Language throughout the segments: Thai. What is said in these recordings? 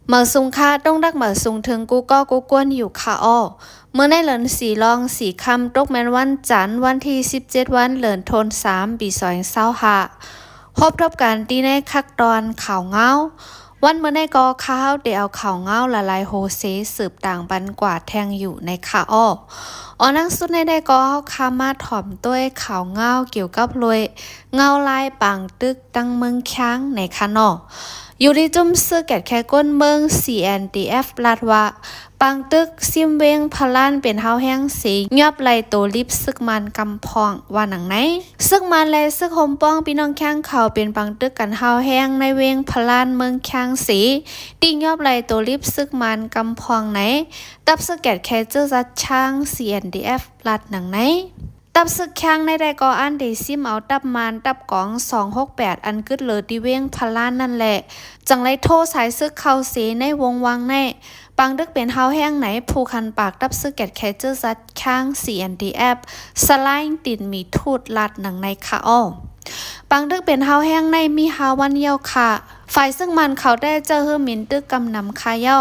เหมาซุงค่าต้องดักเหมาซุงถึงกูก็กูกวนอยู่ค่ะอ้อเมื่อในเหลินสีลองสีคำตกแมนวันจันทร์วันที่17วันเหลินโทน3ปี2025พบทบกันที่ในคักตอนข่าวเงาวันเมื่อในกอข้าวเดี๋ยวเอาข่าวเงาละลายโฮเซสืบต่างบันกว่าแทงอยู่ในค่ะอ้อนั่งสุดในได้ก็เฮาคามาถ่อมด้วยข่าวเงาเกี่ยวกับรวยเงาลายปังตึกตั้งเมืองค้างในค่ะนออยู่ที่จุ่มซื้อแกดแค่ก้นเมือง CNDF ลาดว่าปังตึกซิมเวงพลานเป็นเฮาแห้งสียอบไหลโตลิบซึกมันกำพองว่าหนังไหนซึกมันและซึกโฮมป้องพี่น้องแข้งเขาเป็นปังตึกกันเฮาแห้งในเวงพลานเมืองแข้งสีติ่งยอบไหลโตลิบซึกมันกำพองไหนตับซึกแกดแค่เจอจัดช่าง CNDF ลาดหนังไหนตับซึกแข้งในได้ก็อันเดซิมเอาตับมันตับกอง268อันกึดเลยดิเวงพลานนั่นแหละจังไรโทสายซึกเข้าเสในวงวังในปังดึกเป็นเฮาแห้งไหนผู้คันปากตับซึกแกดแคเจอร์ซัดข้าง CNDF สไลน์ติดมีทูดลัดหนังในค่ะอ้อปังดึกเป็นเฮาแห้งในมีเฮาวันเยาค่ะฝ่ายซึ่งมันเขาได้เจอเฮอมินตึกกำนำคาเย้า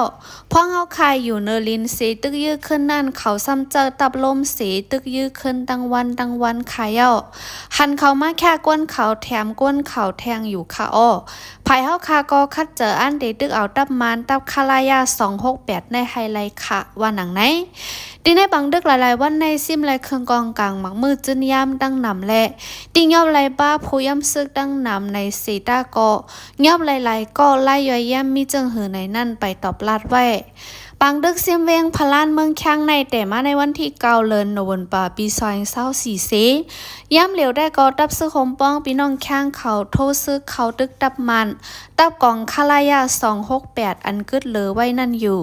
พ่อเฮาคายอยู่เนลินเสตึกยื้อขึ้นนั่นเขาซ้ำเจอตับลมเสตึกยื้อขึ้นตั้งวันคาเย้าหันเขามาแค่ก้นเขาแถมก้นเขาแทงอยู่ค่ะอ้อภายเฮาคาก็คัดเจออันเดตึกเอาตับมันตับคาลายา268ในไฮไลท์ค่ะว่าหนังไหนดีในบางดึกหลายๆวันในซิมไลเครื่องกองกลางหมักมือจึนยามดังนำและติงยอบไลบ้าผู้ย่ำซึกดังนำในสีตาก็ยอบหลายๆก็ไล่ย่อยย่ำมีจึงหือในนั่นไปตอบลาดไว้ปังดึกเสียมเวงพลานเมืองข้างในแต่มาในวันที่9เดือนโนเวมเบอร์ปี2024เสย่ำเหลียวได้ก็ตับซึกโฮมป้องพี่น้องข้างเขาโทษซึกเขาตึกตับมันตับกองคาลายา268อันกึดเหลือไว้นั่นอยู่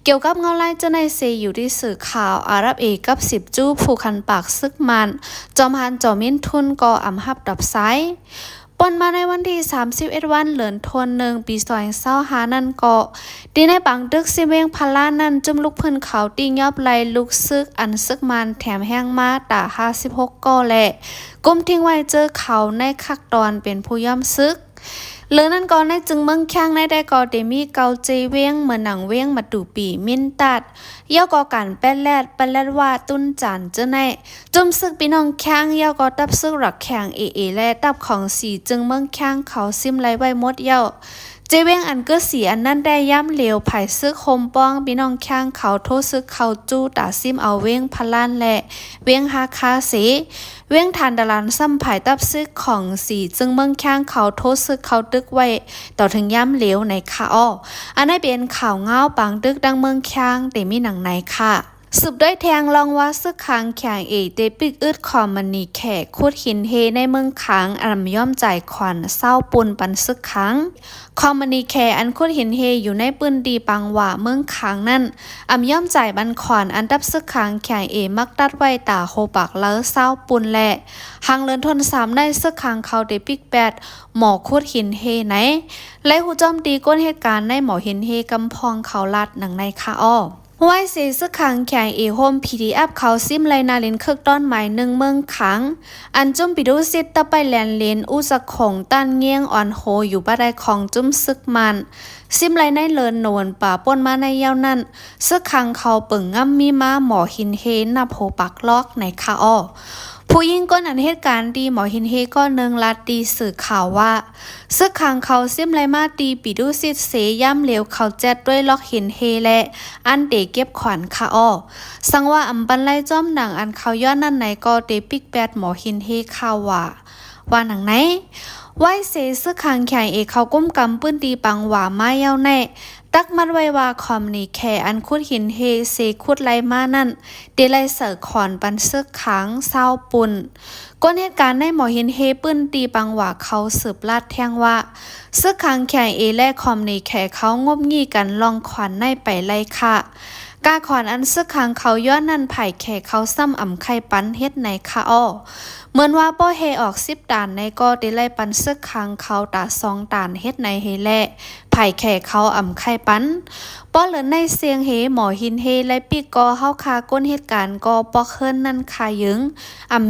เกี่ยวกับเงาลายเจ้าในเซอยู่ที่สื่อข่าวอาหรับเอกกับ10จู้ผู้คันปากซึกมันจอมฮันจอมินทุนก็อำหับดับไซปนมาในวันที่31วันเหลือนทน1ปี2025นั่นก็ดีในบางดึกสิเวงพลานั่นจุ่มลูกเพิ่นเขาติงยอบไหลลูกซึกอันซึกมันแถมแห้งมาตา56ก็แหละกุมทิ้งไว้เจอเขาในคักตอนเป็นผู้ย่อมซึกเหลือนั่นก็ในจึงเมืองแข้งในได้ก็เดมีเกาเจเวียงเหมือนหนังเวียงมาดูปีมินตัดเย่าก็กันแป้นแลดว่าตุ้นจันเจ้าในจุ่มซึกพี่น้องแข้งเย่าก็ตับซึกหลักแข่งเอและตับของสีจึงเมืองแข้งเขาซิมไลไว้หมดเย่าเจเวียงอันก็สีอันนั้นได้ย่ำเหลวไผ่ซึกโฮมป้องพี่น้องแข้งเขาโทษซึกเขาจู้ตาซิมเอาเวียงพลานและเวียงฮาคาสีเวียงทานดาลานซ้ำไผ่ตับซึกของสีจึงเมืองแข้งเขาโทษซึกเขาตึกไว้ต่อถึงย่ำเหลวในค่ะอ้ออันนี้เป็นข่าวเงาปังตึกดังเมืองแข้งแต่มีหนังไหนค่ะสืบด้วยแทงลองว่าซึกค้างแข่งเอเตปิกอึดคอมมันนีแขกคูดหินเฮในเมืองค้างอันย่อมใจขวัญเศร้าปุนปันซึกค้างคอมมันนีแขอันคูดหินเฮอยู่ในปืนดีปังว่าเมืองค้างนั่นย่อมใจบันขวัญอันดับซึกค้างแข่งเอมักตัดไว้ตาโคปากเล้อเศร้าปุนแหละหางเลินทน3ได้ซึกค้างเขาเตปิก8หมอคูดหินเฮไหนและหูจอมตีก้นเหตุการณ์ในหมอหินเฮกำพองเขาลัดหนังในคาอ้อไว้เสซึกขังแข่งเอโฮม PDF เขาซิมไลนาลินคึกต้นหมาย1เมืองขังอันจุ่มปิดูซิตตะไปแลนเลนอุสะของตันเงียงอ่อนโหอยู่บ่ได้ของจุ่มซึกมันซิมไลในเลินโนนป่าป่นมาในยาวนั้นซึกขังเขาเปิ่งง่ำมีมาหมอหินเฮนับโหปักลอกในคาอ้อผู้ยิ่งก้นอันเหตุการณ์ดีหมอหินเฮก็เนืองลัดดีสื่อข่าวว่าซึกขังเขาซิมไลมาตีปิดูซิดเสย่ำเหลวเขาแจ็ดด้วยล็อกหินเฮและอันเดเก็บขวัญคาอ้อสังว่าบันไลจ้อมหนังอันเขาย้อนนั่นไหนก็เดปิกแปดหมอหินเฮข่าวว่าหนังไหนไว้เสซึกขังแข่งเอกเขาก้มกำปื้นตีปังว่ามาเย้าแน่ตักมัดไว้ว่าคอมนี่แค่อันคุดหินเฮเซคุดไลมานั่นเดไลเสือขอนปันซึกขังเศร้าปุ่นก้นเหตุการณ์ในหมอหินเฮปื้นตีปังว่าเขาสืบลาดแทงว่าซึกขังแข่งเอและคอมนี่แค่เขางบงี้กันลองขวัญในไปไล่ค่ะกาขวัญอันซึกขังเขาย้อนนั่นไผ่แค่เขาซ้ำไข่ปันเฮ็ดในค่ะอ้อเหมือนว่าป้อเฮออก10ด่านในก็ได้ไล่ปันซึกขังเขาตา2ด่านเฮ็ดในเฮแลไผ ไผ่แข่เขาไข่ปันป้อเหลือในเสียงเฮหมอหินเฮและปีกอเฮาคาก้นเหตุการณ์ก็ปอกเฮิรนนั่นคายึง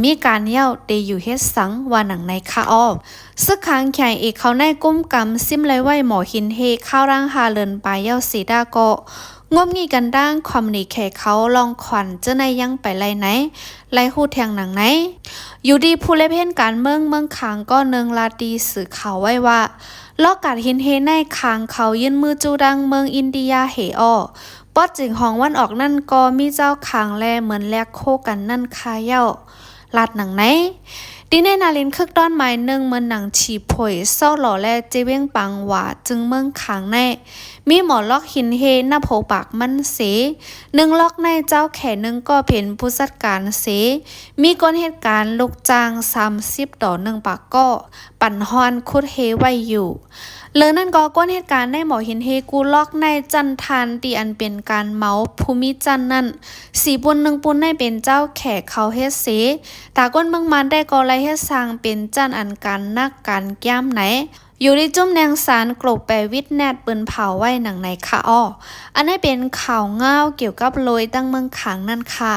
มีการเย้าเตอยู่เฮ็ดสังว่าหนังในคาออบซึกคางแข่งอีกเขาในกุ้มกำซิมเลยไว้หมอหินเฮข้าวร่างหาเลินปลายเย้าสีดาก็งบงี้กันด้างความหนีแข่เขาลองขวัญเจ้าในยังไปไรไหนไรหู้แทงหนังไหนอยู่ดีผู้เล่นเพ่นการเมืองขางก็เนืองลาตีสื่อข่าวไว้ว่าลอกกัดหินเฮในคางเขายื่นมือจูดังเมืองอินเดียเหออปอดจิงห้องวันออกนั่นก็มีเจ้าคางแลเหมือนแลกโคกันนั่นคาเย้าลาดหนังไหนดีในนาลินคึกด้อนไม้หนึ่งเหมือนหนังฉีผอยเศร้าหล่อแลเจเว้งปังหวาจึงเมืองขางในมีหมอล็อกหินเฮหน้าโผปากมันเสหนึ่งล็อกในเจ้าแขนหนึ่งก็เป็นผู้จัดการเสมีก้นเหตุการณ์ลูกจ้าง30ต่อ1ปากก็ปั่นฮอนคุดเฮไว้อยู่เลือนั่นก็ก้นเหตุการณ์ได้หมอหินเฮกูล็อกในจันทานตีอันเป็นการเมาภูมิจันนั่นสีบุญ1ปุนในเป็นเจ้าแขกเขาเฮ็ดเสตาก้นเมืองมันได้ก็ไล่เฮ็ดสร้างเป็นจันอันการนักการแก้มไหนอยู่ในจุ่มแนงสารกลบแปรวิทแนดปืนเผาไว้หนังในค่ะอันนี้เป็นข่าวเงาเกี่ยวกับโรยตั้งเมืองขางนั่นค่ะ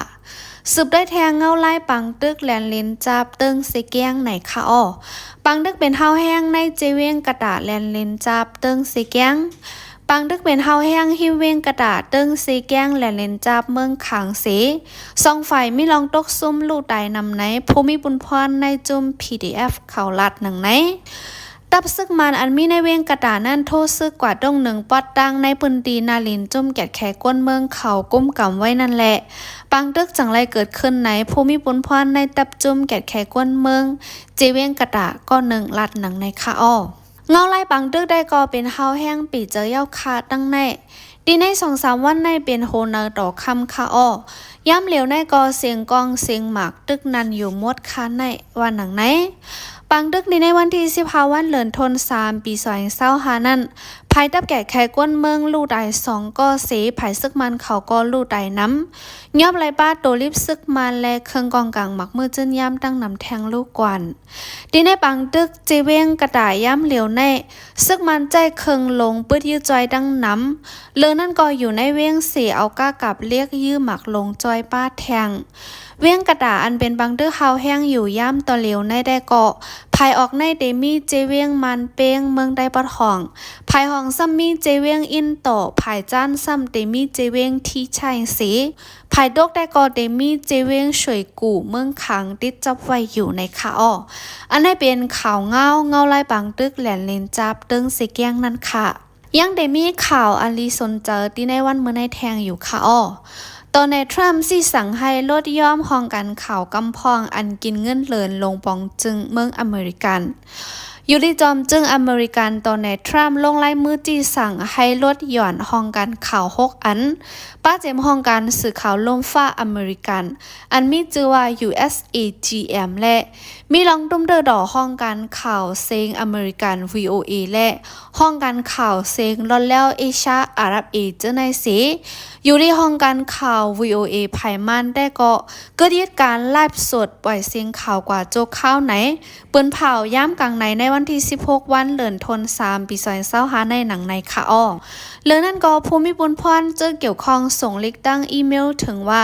สืบได้แทงเงาไล่ปังตึกแลนเลนจับเติงเสแกงไหนค่ะปังตึกเป็นเฮาแห้งในเจเวงกระดาษแลนเลนจับเติงเสแกงปังตึกเป็นเฮาแห้งฮิวเวงกระดาษเติงเสแกงแลนเลนจับเมืองขางเสสองฝ่ายมีลองตกซุ่มลู่ใดนำไหนภูมิบุญพรในจุ่ม PDF ข่าวลัดหนังไหนตับซึกมันอันมีในเวงกระดานั่นโทษซึกกว่าด้งหนึ่งปอดดังในปืนดีนาลินจุ่มแกดแขกก้นเมืองเขาก้มกำไว้นั่นแหละปังตึกจังไรเกิดขึ้นไหนภูมิบุญพรในตับจุ่มแกดแขกก้นเมืองเจเวงกระดาก็หนึ่งลัดหนังในค่ะเงาไล่ปังตึกได้ก็เป็นเฮาแห้งปีเจอเย้าคาตั้งในดีใน2-3วันในเป็นโฮเนอร์ต่อคำค่ะย่ำเหลียวในก็เสียงกองเสียงหมากตึกนันอยู่มดคาในวันหนังไหนปังดึกในวันที่15วันเดือนธันวาคมปี2025นั้นภายตับแก่แขกก้นเมืองลู่ใด2ก็เสภายซึกมันเขาก็ลู่ใดน้ำยอบไรป้าโตลิบซึกมันและเครื่องกองกลางหมักมือจื้นย่ำตั้งนำแทงลูกกวนดีในปังดึกเจเวงกระดาย่ำเหลียวในซึกมันใจเครื่องลงปื้ดยื้อจอยดังน้ำเลือนั่นก็อยู่ในเวียงเสียเอาก้ากับเรียกยื้อหมักลงจอยป้าแทงเวียงกระดาอันเป็นบังเดอร์เฮาแห้งอยู่ย่ำต่อเหลียวในได้เกาะภายออกในเดมีเจเวียงมันเป้งเมืองได้ปะทองภายห้องซ้ำมีเจเวียงอินโตภายจ้านซ้ำเดมีเจเวียงที่ชัยสีภายดกได้ก็เดมีเจเวียงสวยกู่เมืองขังติดจับไว้อยู่ในค่ะอันนี้เป็นข่าวเงาไล่ปังตึกแหลนเลนจับตึงเสแกงนั่นค่ะยังเดมีข่าวอันลีสนเจอที่ในวันเมื่อในแทงอยู่ค่ะตอนในทรัมป์สิสั่งให้ลดย่อมห้องการข่าวกำพองอันกินเงินเหลินลงปองจึงเมืองอเมริกันอยู่ที่จอมจึงอเมริกันตอนในทรัมป์ลงลายมือจีสั่งให้ลดหย่อนห้องการข่าว6อันป้าเจมห้องการสื่อข่าวลมฟ้าอเมริกันอันมีชื่อว่า USAGM และมีลองตุ้มเดอดอห้องการข่าวเซงอเมริกัน VOA และห้องการข่าวเซงลอนแล้วเอเชียอาหรับเอเจอในสีอยู่ที่ห้องการข่าว VOA ภายมันได้ก็เกิดเหตุการณ์ไลฟ์สดปล่อยเสียงข่าวกว่าโจกข้าวไหนปืนเผาย่ามกลางในวันที่16วันเดือนธันวาคมปี2025ในหนังในค่ะเรื่องนั้นก็ภูมิบุญพรเจอเกี่ยวข้องส่งลิกตั้งอีเมลถึงว่า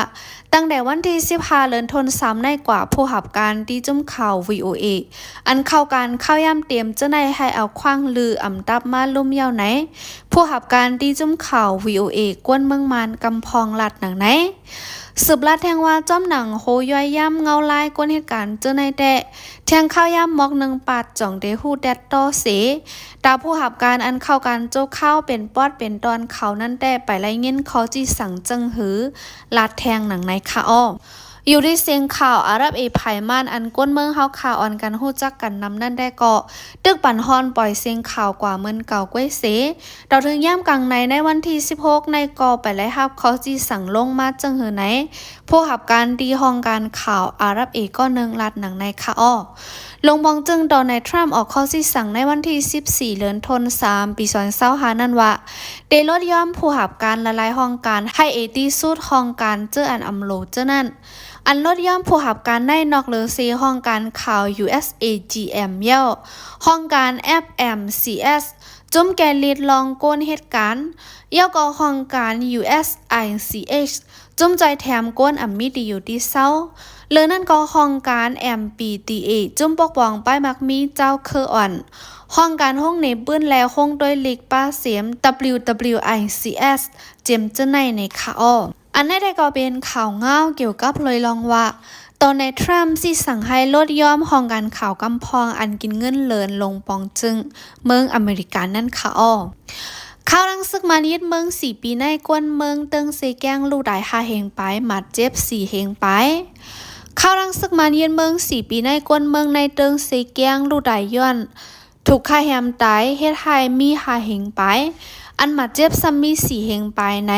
ตั้งแต่วันที่15เดือนธันวาคมในกว่าผู้หับการที่จุ่มข่าว VOA อันเข้าการเข้าย่ำเตรียมเจ้าในให้เอาคว้างลืออำตับมาลุ่มเย้าไหนผู้หับการที่จุ่มข่าว VOA กวนเมืองมันกำพองลัดหนังไหนสืบลัดแทงว่าจ้อมหนังโหย่อยย่ำเงาลายกวนเหตุการณ์เจ้าในแดะแทงข้าวย่ำมอก1 ปาดจ่องเดฮูแดดต่อเสดาวผู้หับการอันเข้าการโจข้าวเป็นปอดเป็นตอนเขานั่นแดะไปไล่เงินเขาจีสั่งจึงหือลัดแทงหนังในค่ะอยู่ที่เสียงข่าวอาหรับไผมันอันก้นเมืองเฮาข่าวอ่อนกันฮู้จักกันนำนั่นได้ก็ตึกปั่นฮอนปล่อยเสียงข่าวกว่าเมือนเก่าก้วยเสเราถึงย่ำกลางในวันที่16ในกอไปไล่ฮับเขาจีสั่งลงมาจังหือไหนผู้หับการดีห้องการข่าวอาหรับก็1ลัดหนังในค่ะลงบองจึงโดนในทรัมป์ออกข้อสิสั่งในวันที่14เดือนธันวาคมปี2025นั่นว่าเดลดย่อมผู้หับการละลายห้องการให้เอตีสูดห้องการเจออันอำโลเจอนั่นอันลดย่อมผู้หับการได้นอกหรือซีห้องการข่าว USAGM เย้าห้องการ FMCS จุ่มแกลีดลองก้นเหตุการณ์ยาวก็ห้องการ USICH จุ่มใจแถมก้นอัมมิดีอยู่ที่เศร้าหรือนั่นก็ห้องการ MPTA จุ่มปกป้องป้ายมักมีเจ้าเคออ่อนห้องการห้องในบื้นแล้วห้องด้วยลีกป้าเสียม WWICS เจมเจในในข่าวอันนี้ได้ก็เป็นข่าวเงาเกี่ยวกับเลยลองว่าตอนในทรัมป์สิสั่งให้ลดย่อมห้องการข่าวกำพองอันกินเงินเลินลงปองจึงเมืองอเมริกันนั่นค่ะข่าวรังซึกมานิดเมือง4 ปีในกวนเมืองเติงเซแกงลูกได้5 เฮงไปหมัดเจ็บ4 เฮงไปข่าวรังซึกมานิดเมือง4 ปีในกวนเมืองในเติงเซแกงลูกได้ย้อนถูกฆ่าแฮมตายเฮ็ดให้มี5 เฮงไปอันหมัดเจ็บซ้ำมี4 เฮงไปไหน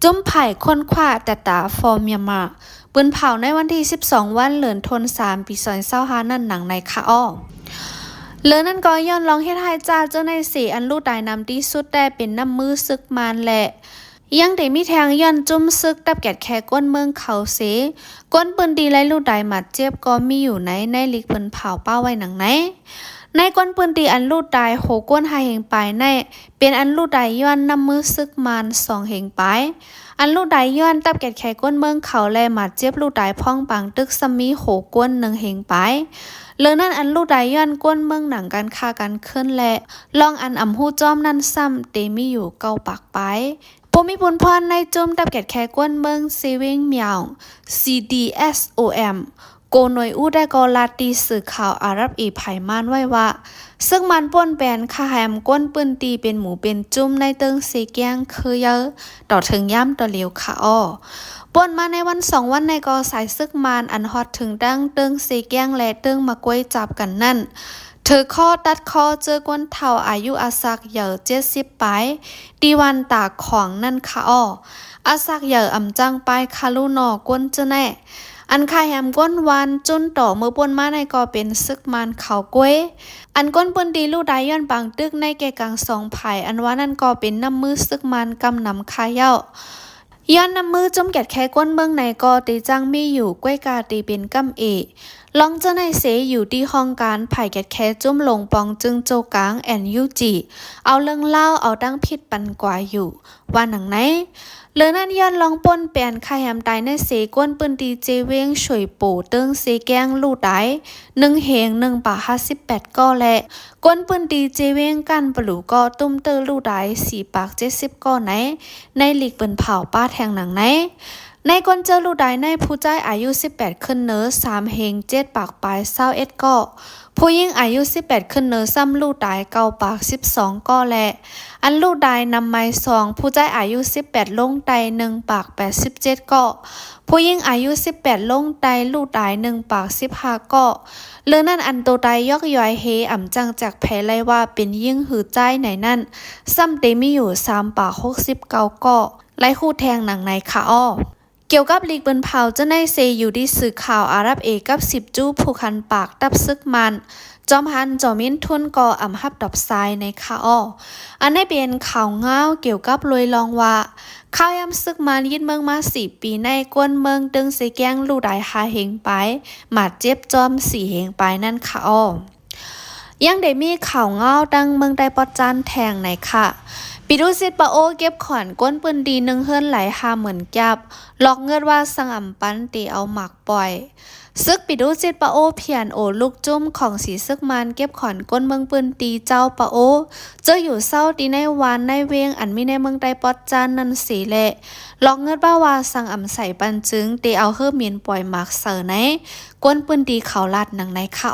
จุ่มไผ่ค้นคว้าแต่ตาฟอร์มยามาปืนเผาในวันที่12 วันเหลือนทน3 ปี2025นั่นหนังในค่ะเลือนั่นก็ย้อนลองเฮ็ดให้จ้าเจ้าในสีอันลูกได้นำที่สุดได้เป็นน้ำมือซึกมานแหละยังได้มีแทงย้อนจุ่มซึกตับแกดแค่ก้นเมืองเขาเสก้นปืนดีไล่ลูกได้หมัดเจ็บก็มีอยู่ในลิกปืนเผาเป้าไว้หนังไหนในก้นปืนดีอันลูกได้โหก้น5 เฮงไปในเป็นอันลูกได้ย้อนน้ำมือซึกมาน2 เฮงไปอันลูกได้ย้อนตับแกดแค่ก้นเมืองเขาแลหมัดเจ็บลูกได้พ่องปังตึกสมีโหก้น1 เฮงไปเลือนั่นอันลูกได้ย้อนก้นเมืองหนังการฆ่ากันขึ้นและลองอันอ่ำหู้จ้อมนั่นซ้ำเตมีอยู่เกาปากไปภูมิพลพรในจุ่มตับแกดแค่ก้นเมืองเซเวงเหมียว CDSOM โกหน่วยอู้ได้กอลาตีสื่อข่าวอาหรับไผ่ม่านไว้ว่าซึ่งมันป้นแบนค่าแฮมก้นปืนตีเป็นหมูเป็นจุ่มในเติงเสแกงคือเยอะต่อถึงย่ำต่อเหลียวค่ะป่นมาในวัน2 วันในกอสายซึกมานอันฮอตถึงดังเติงเสแกงและเติงมากวยจับกันนั่นเธอข้อตัดคอเจอกวนเท่าอายุอาศักเหย่อ70ไปดีวันตากของนั่นค่ะอาศักเหย่ออ่ำจังไปคาลูนอกวนเจแน่อันคายแฮมก้นวันจุนต่อมือปนมาในก็เป็นซึกมันเขากวยอันก้นปนดีลูกได้ย้อนบางตึกในแก่กลาง2 ไผ่อันว่านั่นก็เป็นน้ำมือซึกมันกำนำคายเย้าย้อนน้ำมือจมแกดแค่ก้นเมืองในก็ตีจังมีอยู่กวยกาตีเป็นกำลองเจ้าในเสอยู่ที่ห้องการไผ่แกดแค่จุ่มลงปองจึงโจกางแอนยูจีเอาเรื่องเล่าเอาดั้งผิดปันกว่าอยู่ว่าหนังไหนเลือนั่นย้อนลองป่นแปนคายแฮมตายในเสก้นปืนดีเจเวงช่วยปู่เติงเสแกงลูกได้1 เฮง1 บาท 58ก็และก้นปืนดีเจเวงกันปลูก็ตุ้มเตอลูกได้4 ปาก 70ก็ไหนในหลีกปืนเผาป้าแทงหนังไหนในก้นเจอลูกได้ในผู้ใจอายุ18ขึ้นเนื้อ3 เฮง7 ปากปลาย21ก็ผู้ยิ่งอายุ18ขึ้นเนื้อซ้ำลูกได้9 ปาก 12ก็และอันลูกได้นำไม้2ผู้ใจอายุ18ลงไต1 ปาก 87ก็ผู้ยิ่งอายุ18ลงไตลูกได้1 ปาก 15ก็เรื่องนั้นอันโตไตยอกย้อยเฮอ่ำจังจากแพ้ไลว่าเป็นยิ่งหือใจไหนนั่นซ้ำเตมีอยู่3 ปาก 69ก็ไล่คู่แทงหนังในค่ะเกี่ยวกับลีกปืนเผาเจ้าในเซอยู่ที่สื่อข่าวอาหรับกับ10จู้ผู้คันปากตับซึกมันจอมฮันจอมินทุนก่ออ่ำฮับดอกทรายในข่าวอันนี้เป็นข่าวเงาเกี่ยวกับลอยลองว่าข้าวยำซึกมันยึดเมืองมา4 ปีในกวนเมืองดึงเสแกงลูกได้5 เฮงไปหมัดเจ็บจอม4 เฮงไปนั่นค่ะยังได้มีข่าวเงาดังเมืองได้ปอดจานแทงในค่ะปิดูซิดปะโอเก็บขอนก้นปืนดี1 เฮิรนไหล5 เหมือนแก็บหลอกเงินว่าสังอ่ำปันตีเอาหมักปล่อยซึกปิดูซิดปะโอเพียนโอลูกจุ้มของสีซึกมันเก็บขอนก้นเมืองปืนตีเจ้าปะโอเจออยู่เศร้าตีในวานในเวงอันมีในเมืองใดปอดจานนันสีเละหลอกเงินบ้าว่าสังอ่ำใส่ปันจึงตีเอาเฮือเมียนปล่อยหมักเสือในก้นปืนตีเขาลาดหนังในค่ะ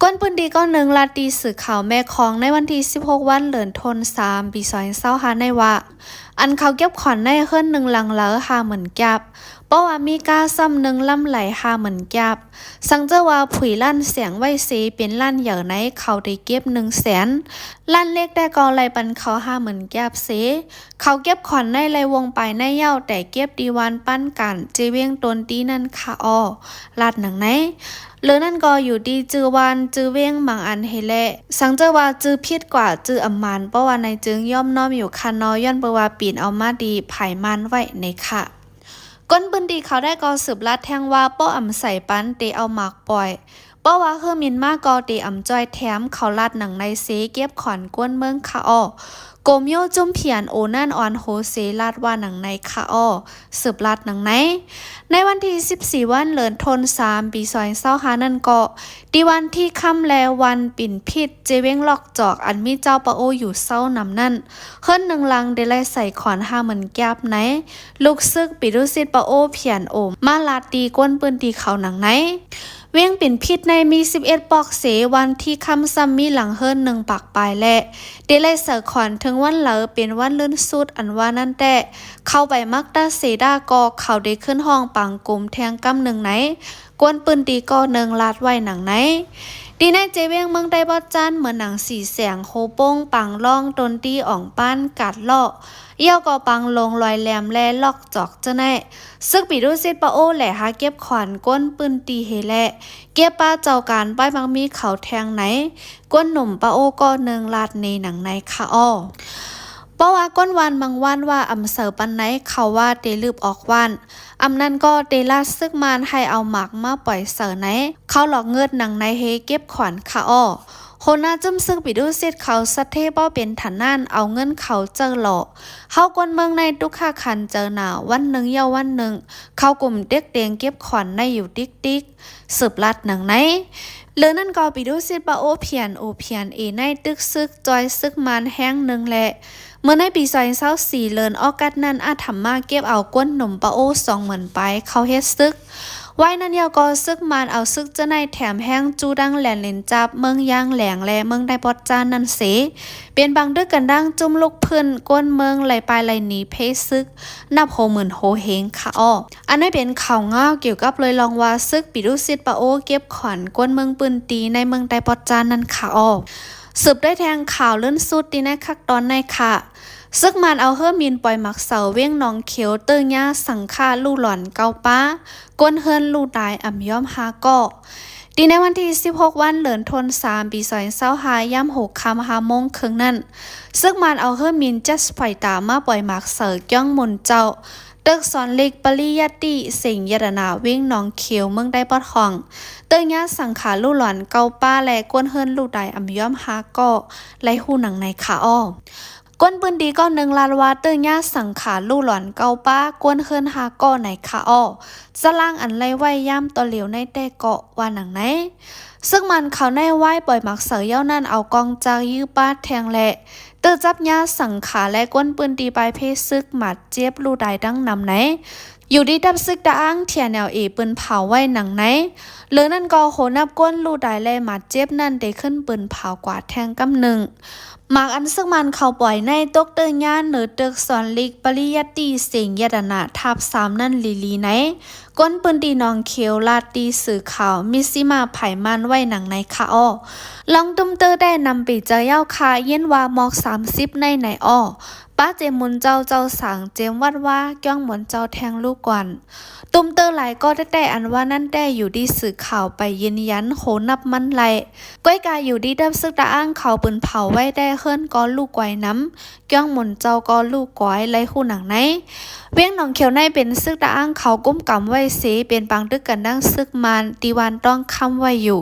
ก้นปืนดีก็1 ลาตีสื่อข่าวแม่ของในวันที่16 วันเหลือนทน3 ปี2025ในว่าอันเขาเก็บขอนในเฮิรน1 หลังเหลือ5 เหมือนแก็บเพราะว่ามีกาซ้ำ1 ลำไหล5 เหมือนแก็บสังเจอว่าผุยลั่นเสียงไว้เสเป็นลั่นเหยื่อในเขาได้เก็บ100,000ลั่นเล็กได้กอไหลปันเขา5 เหมือนแก็บเสเขาเก็บขอนในไหลวงไปในเย้าแต่เก็บดีวันปั้นกันเจเวียงตนตีนั่นค่ะลาดหนังไหนหรือนั่นก็อยู่ดีจือวันจือเว้งบางอันเฮแลสังเจอว่าจือพิษกว่าจืออำมันเพราะว่าในจึงย่อมน้อมอยู่คันนย้อนเปว่าปีนเอามาดีไผ่มันไว้ในค่ะก้นปืนดีเขาได้ก็สืบลัดแทงว่าป้ออำใส่ปันเตเอาหมากปล่อย เพราะว่าเฮอมินมากอเตอำจ้อยแถมเขาลาดหนังในเสเก็บขอนกวนเมืองคาอ้อโกมโยจุ่มเพียนโอนั่นออนโฮเซลาดว่าหนังในคาอ้อสืบลาดหนังในวันที่14วันเลินทน3ปี2025นั่นก็ดีวันที่ค่ำแล้ววันปิ่นพิษเจเว้งลอกจอกอันมีเจ้าปะโออยู่เศร้านำนั่นเฮิรนหนึ่งลังเดลัยใส่ขอน5เหมือนแก้บลูกซึกปิดุสิตปะโอเพียนโอมาลาตีก้นปืนตีเขาหนังเวียงปิ่นพิษในมี11ปอกเสวันที่คำซ้ำมีหลังเฮิรน1ปากปลายและเดลัยเสือขอนถึงวันเหลอเป็นวันลื่นสุดอันว่านั่นแต่เข้าไปมักดาเสดากอเขาได้ขึ้นห้องปังกลุ่มแทงกำหนึ่งกวนปืนตีก็หนึ่งลาดไว้หนังดีในเจเวียงเมืองได้บอจันเหมือนหนังสีแสงโคโป้งปังล่องตนตีอ่องป้านกัดล่อเยี่ยวก็ปังลงลอยแหลมแลลอกจอกเจ้าแน่ซึกปีดูซิดปะโอแหล่หาเก็บขวานก้นปืนตีเฮแลเก็บป้าเจ้าการป้ายบางมีเขาแทงก้นหนุ่มปะโอก็หนึ่งลาดในหนังคาอ้อเพราะว่าก้นวันบางวันว่าอำเสอปันเขาว่าเตลืบออกวันอำนั้นก็เตลาซึกมานให้เอาหมักมาปล่อยเสอเขาหลอกเงิดหนังเฮเก็บขวานคาอ้อโหน้าจุ่มซึกปิดูซิดเขาสัตเทป้อเป็นฐานนั่นเอาเงินเขาเจอหลอกเขากวนเมืองในทุกข้าคันเจอหนาวันหนึ่งเยาวันหนึ่งเขากลุ่มเด็กเตียงเก็บขวัญในอยู่ติ๊กสืบลัดหนังเลือนั่นก็ปิดูซิดปะโอเพียนในตึกซึกจอยซึกมันแห้งหนึ่งแหละเมื่อในปี2024เลินออกัสนั้นอาถรรมาเก็บเอาก้นหนุ่มปะโอ2เหมือนไปเขาเฮ็ดซึกไว้นั้นยาวก็ซึกมันเอาซึกจะในแถมแห้งจูดังแหลนเลนจับเมืองย่างแหลงและเมืองได้ปอดจานนั่นเสเป็นบางดึกกันดังจุ่มลูกพื้นก้นเมืองไหลไปไหลหนีเพซึกนับโหเฮงค่ะอ้ออันนี้เป็นข่าวง่าวเกี่ยวกับเลยลองว่าซึกปิดุสิตปะโอเก็บขวัญก้นเมืองปืนตีในเมืองได้ปอดจานนั่นค่ะอ้อสืบได้แทงข่าวเลื่อนสุดดีในคักตอนในค่ะซึกมันเอาเฮิรมินปล่อยหมักเสาเวียงน้องเขียวเตอร์ย่าสังฆาลู่หล่อนเกาป้าก้นเฮิรนลู่ตายอ่ำย้อมฮาก็ดีในวันที่16วันเหลินทน3ปี2025ย่ำ6 ค่ำ5 โมงครึ่งนั้นซึกมันเอาเฮิรมินจัสไฟตามาปล่อยหมักเสาจ้องมนเจ้าตึกสอนเล็กปริยัติสิงยดนาเวียงน้องเขียวเมืองได้ปอดของเตอร์ย่าสังขาลู่หล่อนเกาป้าและก้นเฮิรนลู่ตายอ่ำย้อมฮาก็ไล่หูหนังในขาอ้อก้นปืนดีก็หนึ่งลานวาเตอร์ย่าสังขาลู่หลอนเกาป้ากวนเฮิรนฮาก็ไหนขาอ้อสล่างอันไล่ไว้ย่ำต่อเหลียวในแต่เกาะว่าหนังซึ่งมันเขาในไหว้ปล่อยหมักเสือเย้านั่นเอากองจากยื้อป้าแทงแหละเตอจับย่าสังขาและก้นปืนตีไปเพศซึกหมัดเจ็บลู่ได้ดังนำอยู่ดีดับซึกดาอ้างเทียแนวปืนเผาไว้หนังเหลือนั่นก็โหนับก้นลู่ได้แลหมัดเจ็บนั่นได้ขึ้นปืนเผากว่าแทงกำหนึ่งหมากอันซึ่งมันเขาปล่อยในตกเตอร์ย่านเหนือตึกสอนลิกปริยัติเสียงยดนาทับ3นั่นลีก้นปืนตีนองเขียวลาตีสื่อข่าวมิซิมาไผ่มันไว้หนังในค่ะอ้อลองตุ้มเตอร์ได้นำไปเจอเย้าคาเย็นวามอก30ในอ้อป้าเจมุนเจ้าสั่งเจมวัดว่าก้องหมวนเจ้าแทงลูกก่อนตุ้มเตอร์ไหลก็ได้อันว่านั่นได้อยู่ดีสื่อข่าวไปยืนยันโหนับมันไหลก้อยกายอยู่ดีดับซึกตาอ้างเขาปืนเผาไว้ได้เฮิรนก็ลูกไว้น้ำก้องหมวนเจ้าก็ลูกก้อยไล่คู่หนังเวียงหนองเขียวในเป็นซึกตาอ้างเขาก้มกำไว้เสเป็นปังตึกกันดั้งซึกมันตีวันต้องค้ำไว้อยู่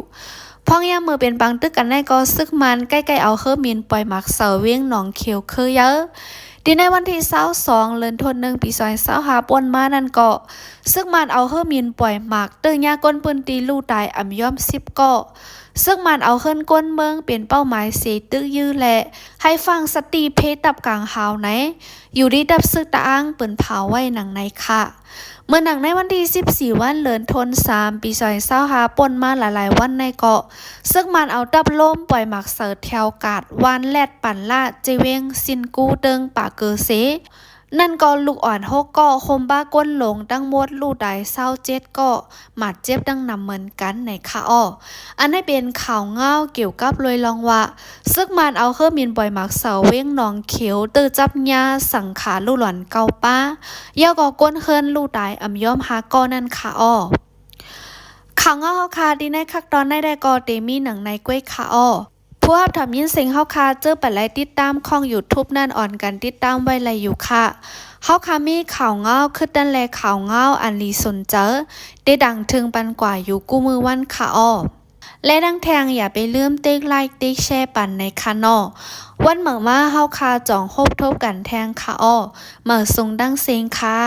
พ้องย่ามือเป็นปังตึกกันได้ก็ซึกมันใกล้ๆเอาเฮิรมินปล่อยหมักเสาเวียงหนองเขียวคือเยอะดีในวันที่22เดือนธันวาคมปี2025ป่นมานั่นก็ซึ่งมันเอาเฮิรมินปล่อยหมักเตยาก้นปืนตีลู่ตายอ่ำย้อม10ก็ซึ่งมันเอาเฮิรนก้นเมืองเป็นเป้าหมายเสตึกยื้อและให้ฟังสตีเพตับกลางหาวอยู่ดีดับซึกตาอ้างปืนเผาไว้หนังค่ะเมื่อหนังในวันที่14วันเดือนธันวาคมปี2025ป่นมาหลายๆวันในเกาะซึ่งมันเอาดับล่มปล่อยหมักเสิร์แถวกาดวานแลดปั่นละเจเวงซินกูเติงป่าเกอเซนั่นก็ลูกอ่อน6ก็คมบ้าก้นหลงตั้งมดลู่ใด27ก็หมัดเจ็บดังนำเหมือนกันในค่ะอ้ออันนี้เป็นข่าวเงาเกี่ยวกับเลยลองว่าซึกมันเอาเฮิรมินปล่อยหมักเสาเว้งหนองเขียวเตอจับยาสังขาลู่หล่อนเกาป้าเย่าก็ก้นเฮิรนลู่ใดอ่ำย้อมฮาก็นั่นค่ะอ้อข่าวเงาเฮาคาดีในคักตอนได้ก็เตมีหนังในก้วยค่ะอ้อผู้รับทำยินเสียงเฮาคาเจอปัดไลติดตามข้อง YouTube นั่นอ่อนกันติดตามไว้ไลอยู่ค่ะเฮาคามีข่าวเงาคือดันแลข่าวเงาอันลีสนเจอได้ดังถึงปันกว่าอยู่กู้มือวันค่ะอ้อ และดังแทงอย่าไปลืมติ๊กไลค์ติ๊กแชร์ปันในคานอวันเหมือมาเฮาคาจ่องโฮบทบกันแทงค่ะอ้อเหมือทรงดังเซงค่ะ